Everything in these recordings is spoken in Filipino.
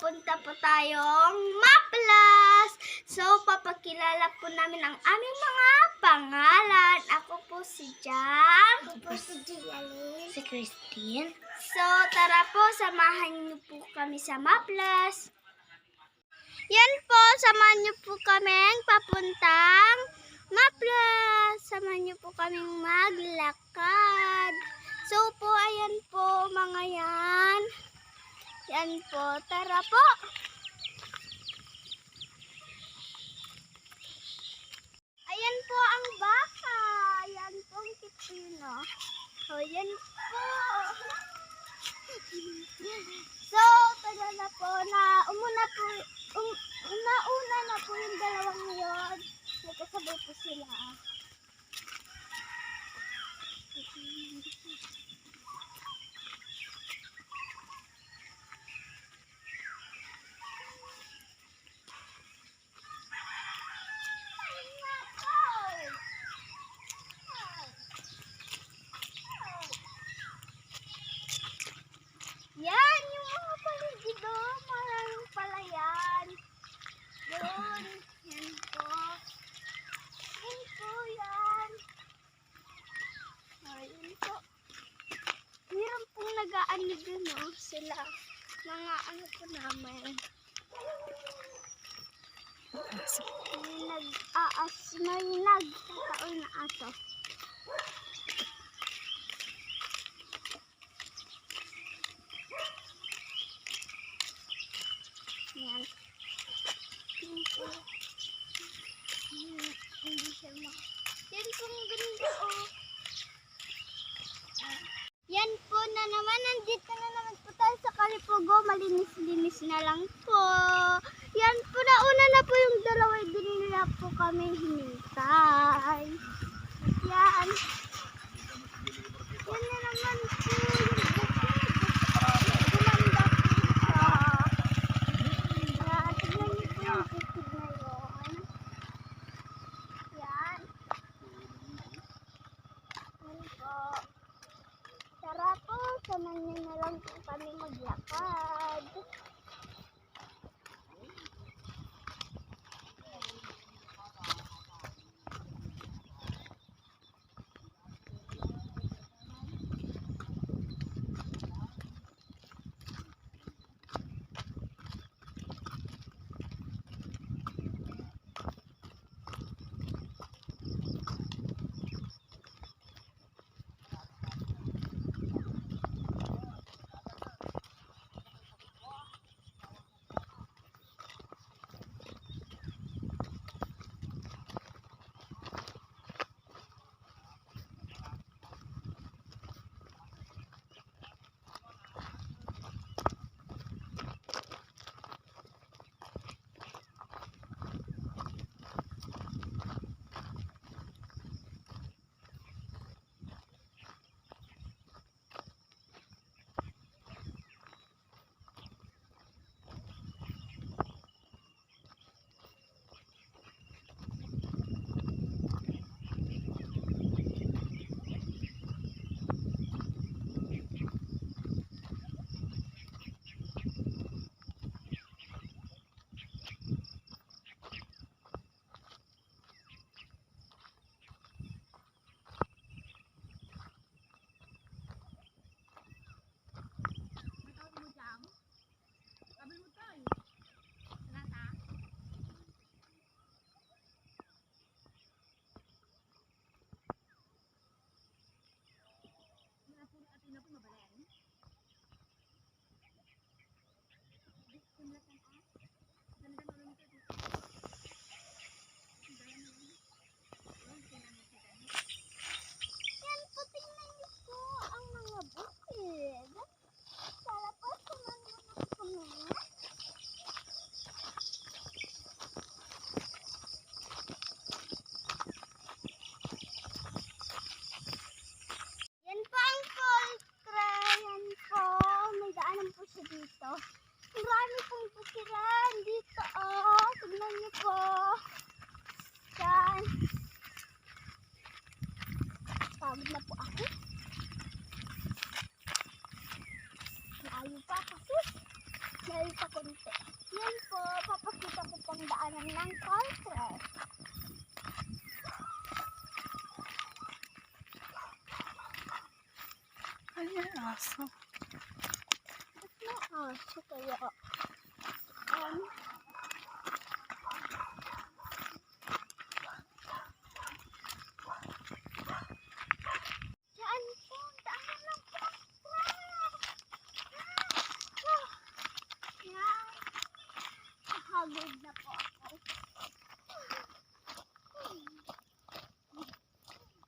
papunta po tayong Maplas. So, papakilala po namin ang aming mga pangalan. Ako po si Jam. Ako po si Gialin. Si Christine. So, tara po, samahan niyo po kami sa Maplas. Yan po, samahan niyo po kaming papuntang Maplas. Samahan niyo po kaming maglakad. So po, ayan po mga yan. Yan po, tara po. Ayan po ang baka. Yan po ang kitino. O, yan po. So, taga na po na nauna na po yung dalawang yun. Nagkasabay po sila. Yan, yung mga paligid doon. Maraming pala yan. Doon. Yan po. Yan po yan. Ayun po. Meron pong nag-aano doon, oh. Sila. Mga ano po namin. May nagtataol na aso. Yan. Yan po. Hindi siya yan pong ganda, oh. Yan po na naman. Nandito na naman po tayo sa Kalipugo. Malinis-linis na lang po. Yan po, nauna na po yung dalawa. Hindi nila po kami hinintay. Yan. Yan na naman po yung gumanda po siya. Yan. Tignan niyo po yung bukid na yun. Yan. Yan po. Tara po, samahan niyo na lang po kami maglakad. Yan po, tingnan niyo po ang mga bukid. Tara po, samahan mo na kami. Yan po ang poultry. Yan po. May daanan po siya dito. Marami pong bukid. Aso. Ba't na aso kaya? Diyan po, daan lang po. Yan. Hagod na po ako.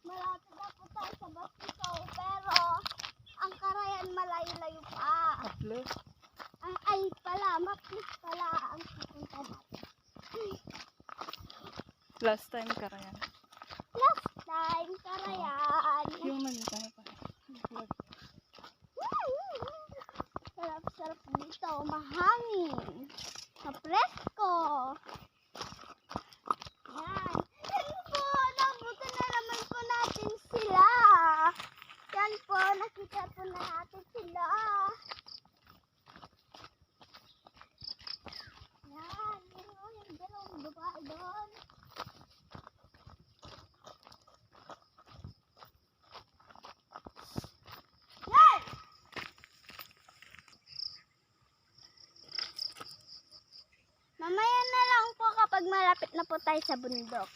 Malapit na po tayo sa Basicaw, pero ang Karayan malayo-layo pa. Maples. Ay pala, Maples pala ang pupunta natin. Last time Karayan. Last time, Karayan. Yung nandito na pa. Sarap-sarap dito, mahangin. Presko. Yan. Yan po, nabutan na naman po natin sila. Yan po, nakita po na natin sila. Yan, yung dalawang babae doon. Yan! Mamaya na lang po kapag malapit na po tayo sa bundok.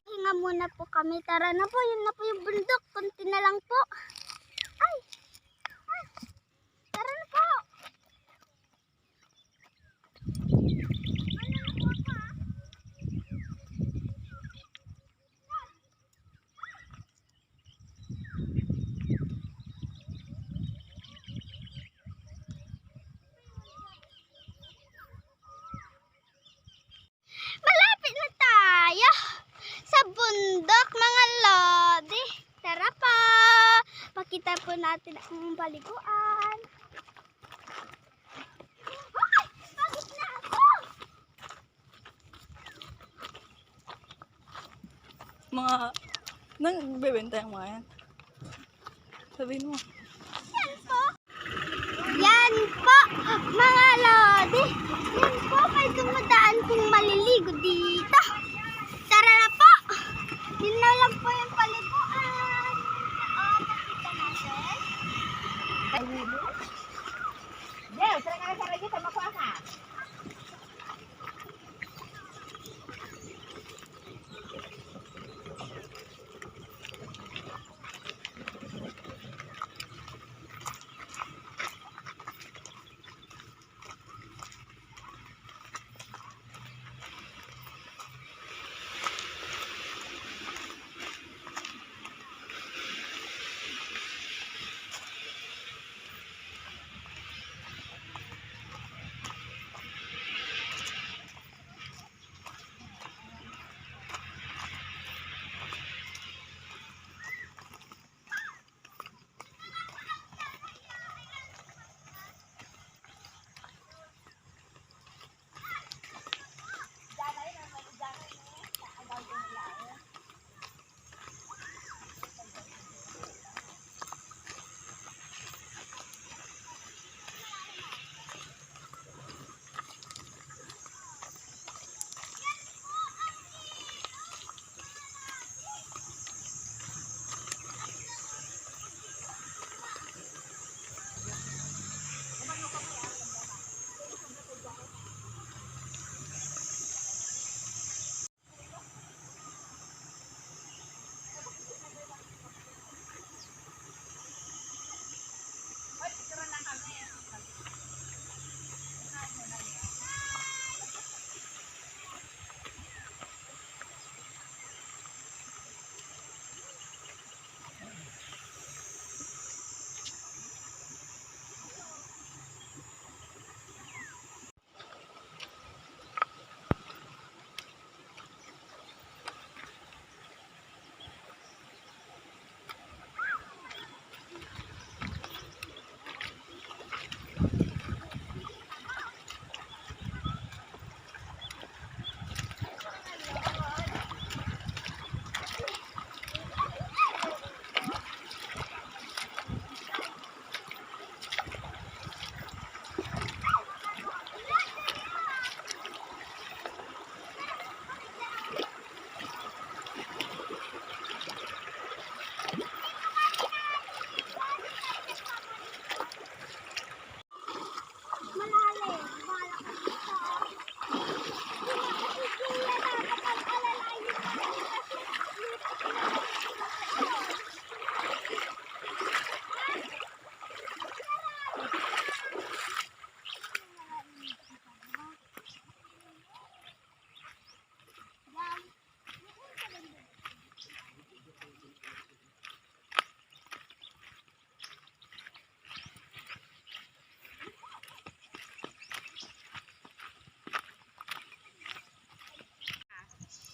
Hinga muna po kami. Tara na po, yun na po yung bundok. Kunti na lang po. Ay! Ay! Tara na po! Ano na po ka? Malapit na tayo sa bundok, mga lodi. Tara pa! Pakita po natin ang paliguan. Ay! Pagod na ako! Mga, nagbebenta yung mga yan. Sabihin mo. Yan po. Yan po, mga lodi. Yan po, may dumadaan pong maliligo dito. Tara na po. Yun na lang po yung paliguan. Nakita natin.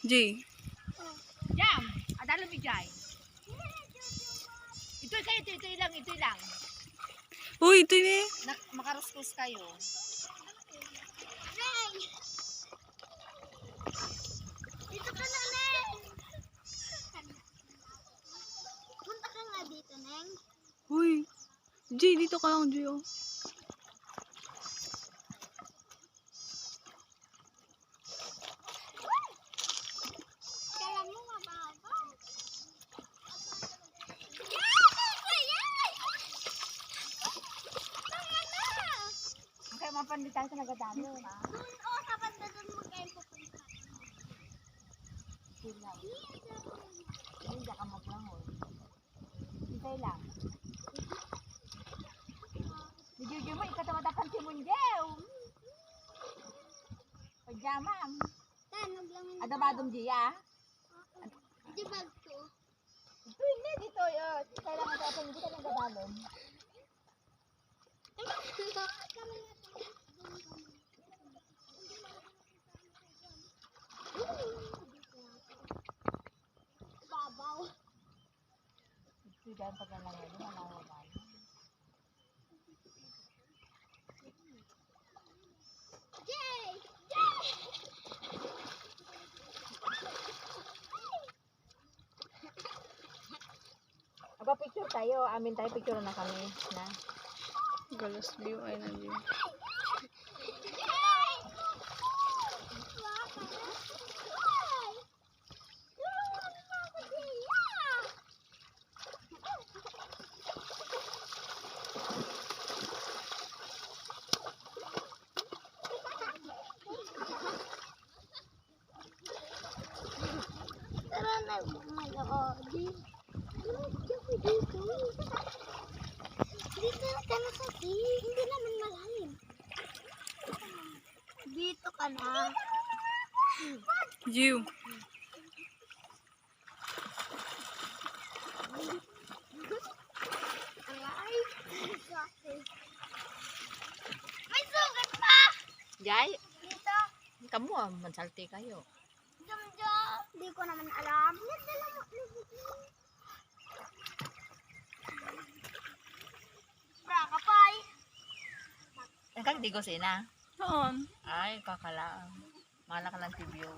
Jay. Jam. Adalo mi jay. Ito kayo, ito lang. Uy, ito ni. Makaruskus kayo. Dito ka na, Neng. Punta ka nga dito, Neng. Uy. Jay, dito ka lang, Jay. Oh. Kala mo mababa. Tama na. Okay, mapanditan sa nagadalo. Ha? Doon, sa banda doon mo kayo pupunta. Hindi ka maglangon. Hintay lang. Video mo, ikatamatakan si Munjew. Pajamam. Tanog lang yun. Ada badong diya. Di bag ko. Ito hindi, dito. Kailangan sa atin, hindi ka nagdadalon. Babaw. Ito dyan pag nalangan, malawagan. Jay! Jay! Aba, picture tayo. Amin tayo, picture na kami. Na. Galas view ay na view. Jay! Baka na. Jay! Tulungan mo ako, Jay! Tara na, mga Odi. Dito. Dito ka na kasi. Hindi naman malalim. Dito ka na. You. Aray. May sugat pa! Jay, Dito. kamu mansalti kayo. Jamja. Hindi ko naman alam. Nagdala mo. Bra, kapay. Ang kang di ko sina. Saan? Ay, kakalaang. Malak lang tibyo.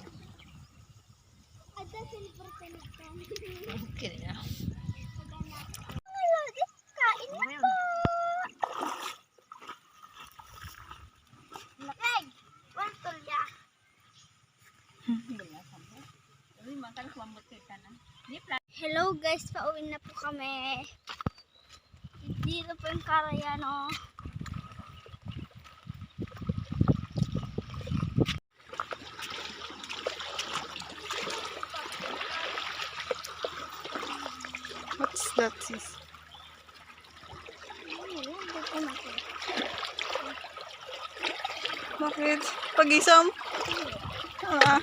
Ada silver telephone. Okay na. Kain na Ngayon. po. Hey, wantol ya. Uy, makan kumamot ka na. Hello guys, pauwi na po kami. Dito po yung Karayano. What's that, sis? Bakit? Pag-isam? Ah.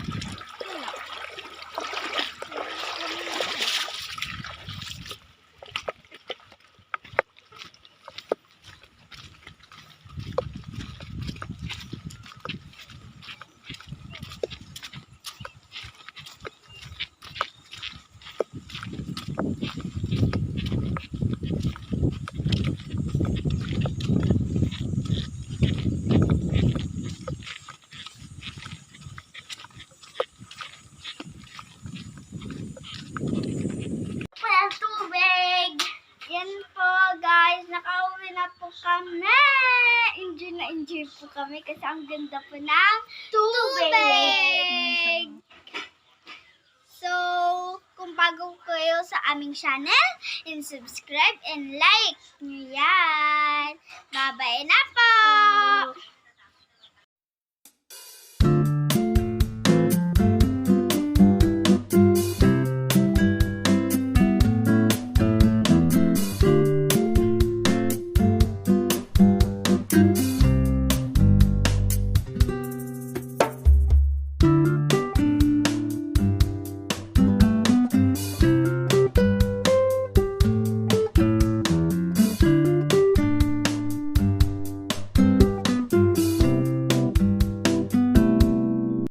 Walang tubig. Yan po guys, nakauwi na po kami. Enjoy po kami kasi ang ganda po ng tubig. So, kung bago kayo sa aming channel, subscribe and like nyo yan. Bye-bye na po.